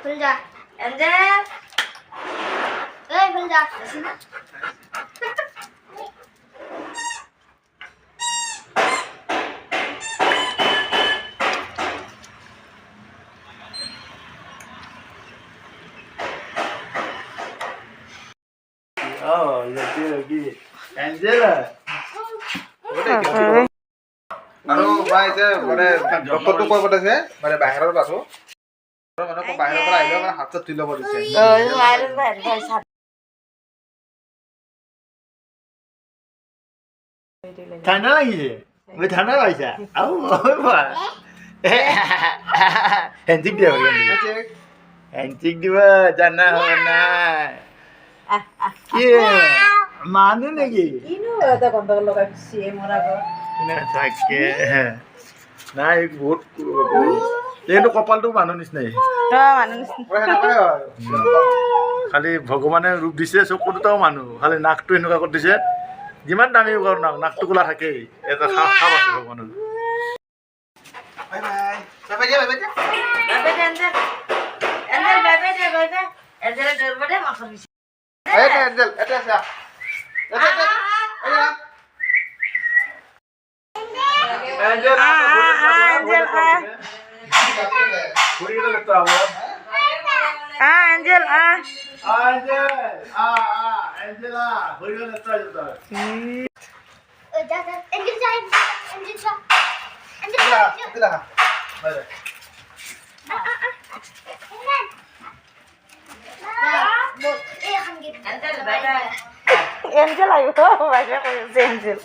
खुल जा एंजल ए खुल जा ऐसे ना lagi Angela আৰু মই যে মানে ডক্টৰটো কৈ পঠাইছে মানে বাহিৰৰ পাছো মানে বাহিৰৰ পৰা আহিলে মানে হাতত তুলি ল'ব দিছে ঠান্ডা লাগিছে ওই ঠান্ডা পাইছা আউ হ্যান্ডশেক দিয়া হ্যান্ডশেক দিবা জানা হবে না কি মানুহ নেকি কিনো এটা গন্ডগোল লগাইছি মোৰ আগত না থাকে নাই বহুত এইটো কপালটো মানুহ নিচিনাই খালি ভগৱানে ৰূপ দিছে চকু দুটাও মানুহ খালি নাকটো এনেকুৱা কৰি দিছে যিমান দামী কৰ নাকটো কোলা থাকেই এটা খাপ আছে ভগৱানৰ bye bye bye bye bye bye बाबे एंजल एंजल बाबे दे बाबे एंजल डर बड़े माखर दिस এই এঞ্জেল এটা আছে এঞ্জেল এঞ্জেল ঘুরি গেলে তো আমার এঞ্জেল এঞ্জেল এঞ্জেলা ঘুরি গেলে তো जा एंजल जा एंजल जा দিলা দিলা বাই বাই बोल ए हम गे एंजल बाबे এঞ্জেল আইব বাইরে কইছে এঞ্জেল